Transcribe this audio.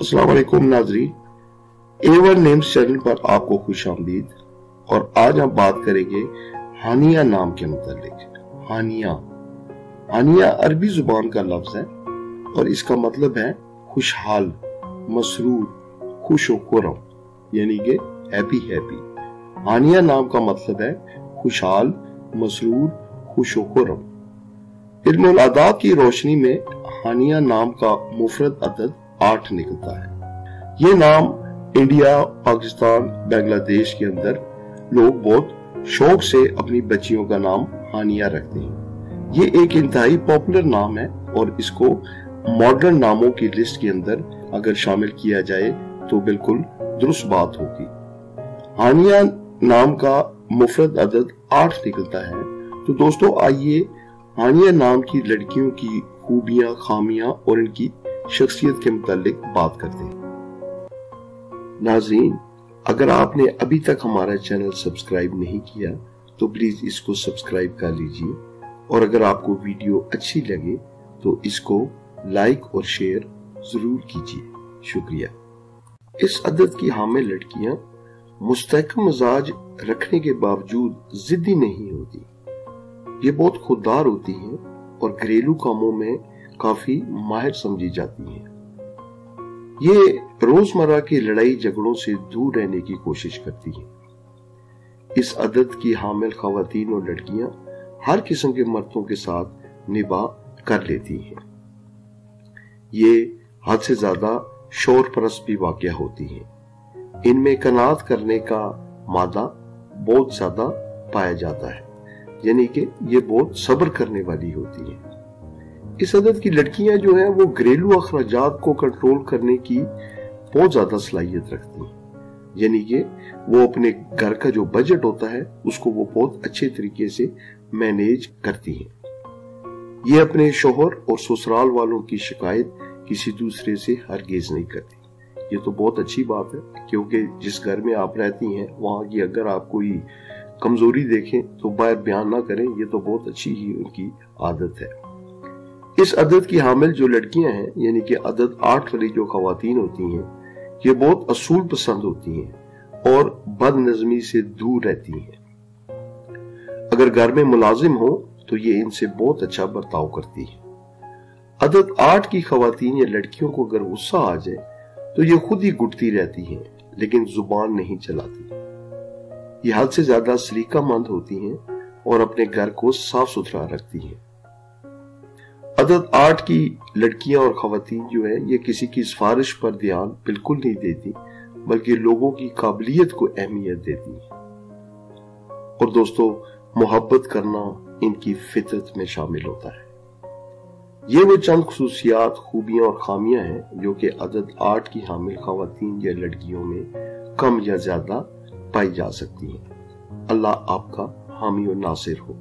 अस्सलाम वालेकुम नाज़रीन, A1 नेम्स चैनल पर आपको खुश आमदीद। और आज हम बात करेंगे हानिया नाम के मुतालिक। हानिया अरबी जुबान का लफ्ज है और इसका मतलब है खुशहाल, मसरूर, खुश व खुर्रम, यानी कि हैप्पी। हानिया नाम का मतलब है खुशहाल, मसरूर, खुश व खुर्रम। इल्मुल आदाब की रोशनी में हानिया नाम का मुफरद अदद 8 निकलता है। ये नाम इंडिया, पाकिस्तान, बांग्लादेश के अंदर लोग बहुत शौक से अपनी बच्चियों का नाम हानिया रखते हैं। ये एक इंतहाई पॉपुलर नाम है और इसको मॉडर्न नामों की लिस्ट के अंदर अगर शामिल किया जाए तो बिल्कुल दुरुस्त बात होगी। हानिया नाम का मुफरद अदद 8 निकलता है। तो दोस्तों आइए हानिया नाम की लड़कियों की खूबियां, खामियां और इनकी शख्सियत के मुतालिक बात करते हैं। नाज़रीन, अगर आपने अभी तक हमारा चैनल सब्सक्राइब नहीं किया तो प्लीज इसको सब्सक्राइब कर लीजिए और अगर आपको वीडियो अच्छी लगे तो इसको लाइक और शेयर जरूर कीजिए। शुक्रिया। इस अदद की हामिल लड़कियां मुस्तहकम मिजाज रखने के बावजूद जिद्दी नहीं होती। ये बहुत खुददार होती हैं और घरेलू कामों में काफी माहिर समझी जाती हैं। ये रोजमर्रा की लड़ाई झगड़ों से दूर रहने की कोशिश करती हैं। इस अदद की हामिल खवातीन और लड़कियां हर किस्म के मर्दों के साथ निभा कर लेती हैं। ये हद से ज्यादा शौर परस्त भी वाक़या होती हैं। इनमें कनात करने का मादा बहुत ज्यादा पाया जाता है, यानी कि ये बहुत सब्र करने वाली होती हैं। इस अदद की लड़कियां जो हैं वो घरेलू अखराजात को कंट्रोल करने की बहुत ज्यादा सलाहियत रखती हैं, यानी कि वो अपने घर का जो बजट होता है उसको वो बहुत अच्छे तरीके से मैनेज करती हैं। ये अपने शोहर और ससुराल वालों की शिकायत किसी दूसरे से हरगिज नहीं करती। ये तो बहुत अच्छी बात है, क्योंकि जिस घर में आप रहती हैं वहां की अगर आप कोई कमजोरी देखें तो बाहर बयान ना करें। ये तो बहुत अच्छी ही उनकी आदत है। इस अदद की हामिल जो लड़कियां हैं, यानी कि अदद 8 वाली जो खवातीन होती हैं, ये बहुत असूल पसंद होती हैं और बदनज़मी से दूर रहती हैं। अगर घर में मुलाजिम हो तो ये इनसे बहुत अच्छा बर्ताव करती है। अदद 8 की खवातीन या लड़कियों को अगर गुस्सा आ जाए तो ये खुद ही घुटती रहती हैं, लेकिन जुबान नहीं चलाती। ये हद से ज्यादा सलीकामंद होती हैं और अपने घर को साफ सुथरा रखती हैं। अदद 8 की लड़कियां और खवातीन जो है ये किसी की सिफारिश पर ध्यान बिल्कुल नहीं देती, बल्कि लोगों की काबिलियत को अहमियत देती हैं। और दोस्तों, मोहब्बत करना इनकी फितरत में शामिल होता है। ये वो चंद खुसूसियात, खूबियां और खामियां हैं जो कि अदद 8 की हामिल खवातीन या लड़कियों में कम या ज्यादा पाई जा सकती हैं। अल्लाह आपका हामी और नासिर हो।